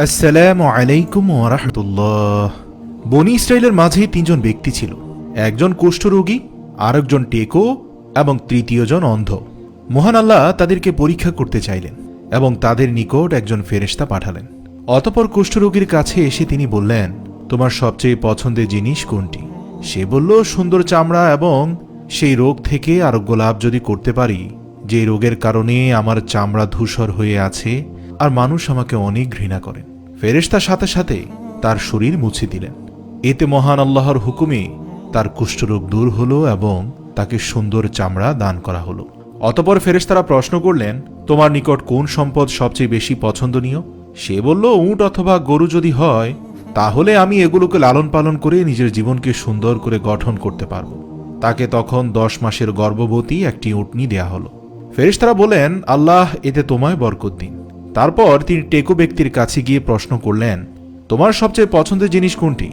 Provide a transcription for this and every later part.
আসসালামু আলাইকুম ওয়া রাহমাতুল্লাহ। বনী ইসরাইলের মাঝে তিনজন ব্যক্তি ছিল, একজন কুষ্ঠরোগী, আরেকজন টেকো এবং তৃতীয়জন অন্ধ। মহান আল্লাহ তাদেরকে পরীক্ষা করতে চাইলেন এবং তাদের নিকট একজন ফেরেশতা পাঠালেন। অতঃপর কুষ্ঠরোগীর কাছে এসে তিনি বললেন, তোমার সবচেয়ে পছন্দের জিনিস কোনটি? সে বলল, সুন্দর চামড়া এবং সেই রোগ থেকে আরোগ্য লাভ যদি করতে পারি, যে রোগের কারণে আমার চামড়া ধূসর হয়ে আছে আর মানুষ আমাকে অনেক ঘৃণা করেন। ফেরেশতার সাথে সাথে তার শরীর মুছে দিলেন। এতে মহান আল্লাহর হুকুমে তার কুষ্ঠরোগ দূর হলো এবং তাকে সুন্দর চামড়া দান করা হলো। অতঃপর ফেরেশতারা প্রশ্ন করলেন, তোমার নিকট কোন সম্পদ সবচেয়ে বেশি পছন্দনীয়? সে বলল, উট অথবা গরু যদি হয় তাহলে আমি এগুলোকে লালন পালন করে নিজের জীবনকে সুন্দর করে গঠন করতে পারব। তাকে তখন 10 মাসের গর্ভবতী একটি উটনি দেয়া হলো। ফেরেশতারা বলেন, আল্লাহ এতে তোমায় বরকত দিন। তারপর তিনি টেকো ব্যক্তির কাছে গিয়ে প্রশ্ন করলেন, তোমার সবচেয়ে পছন্দের জিনিস কোনটি?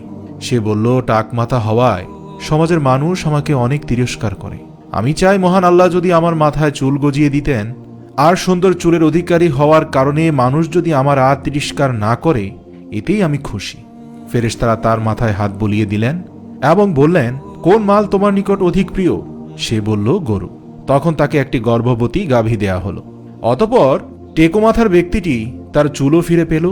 সে বলল, টাক মাথা হওয়ায় সমাজের মানুষ আমাকে অনেক তিরস্কার করে। আমি চাই মহান আল্লাহ যদি আমার মাথায় চুল গজিয়ে দিতেন, আর সুন্দর চুলের অধিকারী হওয়ার কারণে মানুষ যদি আমার আর তিরস্কার না করে, এতেই আমি খুশি। ফেরেশতারা তার মাথায় হাত বুলিয়ে দিলেন এবং বললেন, কোন মাল তোমার নিকট অধিক প্রিয়? সে বলল, গরু। তখন তাকে একটি গর্ভবতী গাভী দেয়া হলো। অতঃপর টেকো মাথার ব্যক্তিটি তার চুলও ফিরে পেল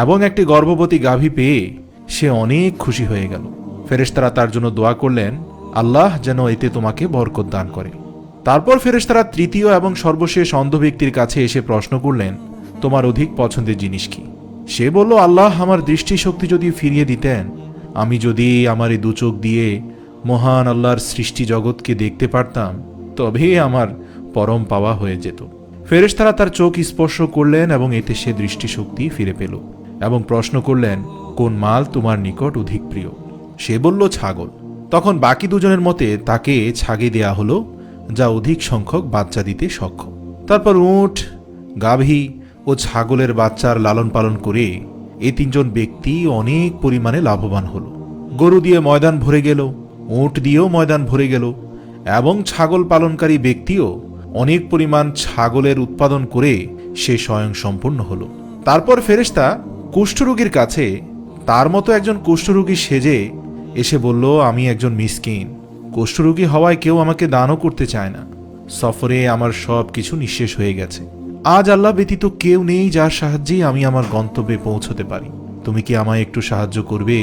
এবং একটি গর্ভবতী গাভী পেয়ে সে অনেক খুশি হয়ে গেল। ফেরেশতারা তার জন্য দোয়া করলেন, আল্লাহ যেন এতে তোমাকে বরকত দান করে। তারপর ফেরেশতারা তৃতীয় এবং সর্বশেষ অন্ধ ব্যক্তির কাছে এসে প্রশ্ন করলেন, তোমার অধিক পছন্দের জিনিস কি? সে বলল, আল্লাহ আমার দৃষ্টিশক্তি যদি ফিরিয়ে দিতেন, আমি যদি আমার এই দুচোখ দিয়ে মহান আল্লাহর সৃষ্টি জগৎকে দেখতে পারতাম, তবে আমার পরম পাওয়া হয়ে যেত। ফেরেশতারা তার চোখ স্পর্শ করলেন এবং এতে সে দৃষ্টিশক্তি ফিরে পেল এবং প্রশ্ন করলেন, কোন মাল তোমার নিকট অধিক প্রিয়? সে বলল, ছাগল। তখন বাকি দুজনের মতে তাকে ছাগি দেয়া হলো, যা অধিক সংখ্যক বাচ্চা দিতে সক্ষম। তারপর উট, গাভী ও ছাগলের বাচ্চার লালন পালন করে এই তিনজন ব্যক্তি অনেক পরিমাণে লাভবান হল। গরু দিয়ে ময়দান ভরে গেল, উট দিয়েও ময়দান ভরে গেল এবং ছাগল পালনকারী ব্যক্তিও অনেক পরিমাণ ছাগলের উৎপাদন করে সে স্বয়ংসম্পূর্ণ হল। তারপর ফেরেশতা কুষ্ঠরোগীর কাছে তার মতো একজন কুষ্ঠরোগী সেজে এসে বলল, আমি একজন মিসকিন, কুষ্ঠরোগী হওয়ায় কেউ আমাকে দানও করতে চায় না। সফরে আমার সব কিছু নিঃশেষ হয়ে গেছে। আজ আল্লাহ ব্যতীত কেউ নেই যার সাহায্যে আমি আমার গন্তব্যে পৌঁছতে পারি। তুমি কি আমায় একটু সাহায্য করবে?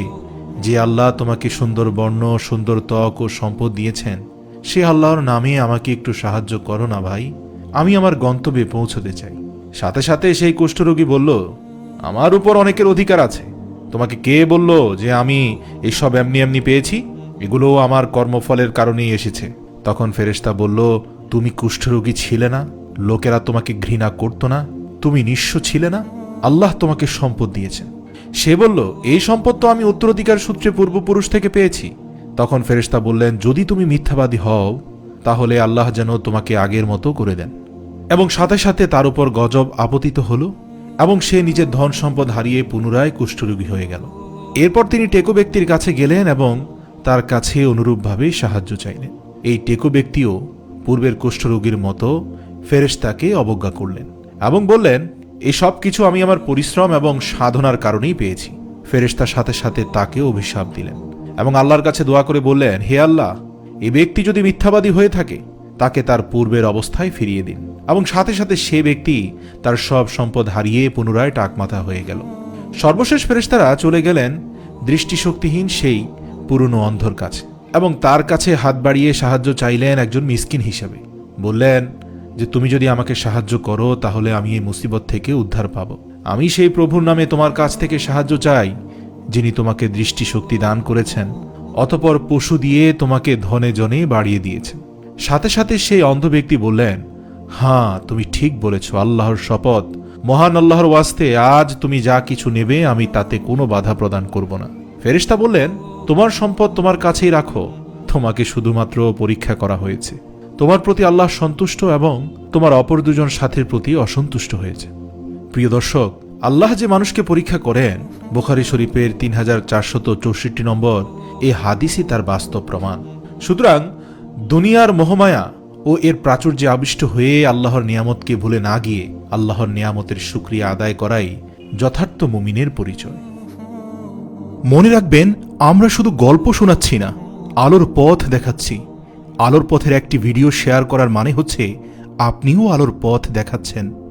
যে আল্লাহ তোমাকে সুন্দর বর্ণ, সুন্দর ত্বক ও সম্পদ দিয়েছেন, সে আল্লাহর নামে আমাকে একটু সাহায্য করো না ভাই, আমি আমার গন্তব্যে পৌঁছতে চাই। সাথে সাথে সেই কুষ্ঠরোগী বলল, আমার উপর অনেকের অধিকার আছে। তোমাকে কে বলল যে আমি এইসব এমনি এমনি পেয়েছি? এগুলো আমার কর্মফলের কারণেই এসেছে। তখন ফেরেশতা বলল, তুমি কুষ্ঠরোগী ছিলে না? লোকেরা তোমাকে ঘৃণা করত না? তুমি নিঃস্ব ছিলে না? আল্লাহ তোমাকে সম্পদ দিয়েছেন। সে বলল, এই সম্পদ তো আমি উত্তরাধিকার সূত্রে পূর্বপুরুষ থেকে পেয়েছি। তখন ফেরেশতা বললেন, যদি তুমি মিথ্যাবাদী হও তাহলে আল্লাহ যেন তোমাকে আগের মতো করে দেন। এবং সাথে সাথে তার উপর গজব আপতিত হল এবং সে নিজের ধন সম্পদ হারিয়ে পুনরায় কুষ্ঠরোগী হয়ে গেল। এরপর তিনি টেকো ব্যক্তির কাছে গেলেন এবং তার কাছে অনুরূপভাবে সাহায্য চাইলেন। এই টেকো ব্যক্তিও পূর্বের কুষ্ঠরোগীর মতো ফেরেশতাকে অবজ্ঞা করলেন এবং বললেন, এই সব কিছু আমি আমার পরিশ্রম এবং সাধনার কারণেই পেয়েছি। ফেরেশতার সাথে সাথে তাকে অভিশাপ দিলেন এবং আল্লাহর কাছে দোয়া করে বললেন, হে আল্লাহ, এই ব্যক্তি যদি মিথ্যাবাদী হয়ে থাকে তাকে তার পূর্বের অবস্থায় ফিরিয়ে দিন। এবং সাথে সাথে সে ব্যক্তি তার সব সম্পদ হারিয়ে পুনরায় টাকমাথা হয়ে গেল। সর্বশেষ ফেরেশতারা চলে গেলেন দৃষ্টিশক্তিহীন সেই পুরনো অন্ধর কাছে এবং তার কাছে হাত বাড়িয়ে সাহায্য চাইলেন একজন মিসকিন হিসেবে। বললেন যে, তুমি যদি আমাকে সাহায্য করো তাহলে আমি এই মুসিবত থেকে উদ্ধার পাব। আমি সেই প্রভুর নামে তোমার কাছ থেকে সাহায্য চাই, যিনি তোমাকে দৃষ্টিশক্তি দান করেছেন, অতঃপর পশু দিয়ে তোমাকে ধনে জনে বাড়িয়ে দিয়েছেন। সাথে সাথে সেই অন্ধ ব্যক্তি বললেন, হ্যাঁ, তুমি ঠিক বলেছ, আল্লাহর শপথ, মহান আল্লাহর ওয়াস্তে আজ তুমি যা কিছু নেবে আমি তাতে কোনো বাধা প্রদান করব না। ফেরেশতা বললেন, তোমার সম্পদ তোমার কাছেই রাখো, তোমাকে শুধুমাত্র পরীক্ষা করা হয়েছে। তোমার প্রতি আল্লাহ সন্তুষ্ট এবং তোমার অপর দুজন সাথীর প্রতি অসন্তুষ্ট হয়েছে। প্রিয় দর্শক, আল্লাহ যে মানুষকে পরীক্ষা করেন, বুখারী শরীফের 3464 নম্বর এই হাদিসই তার বাস্তব প্রমাণ। সুতরাং দুনিয়ার মোহমায়া ও এর প্রাচুর্যে আবিষ্ট হয়ে আল্লাহর নিয়ামতকে ভুলে না গিয়ে আল্লাহর নিয়ামতের শুকরিয়া আদায় করাই যথার্থ মুমিনের পরিচয়। মনে রাখবেন, আমরা শুধু গল্প শোনাচ্ছি না, আলোর পথ দেখাচ্ছি। আলোর পথের একটি ভিডিও শেয়ার করার মানে হচ্ছে আপনিও আলোর পথ দেখাচ্ছেন।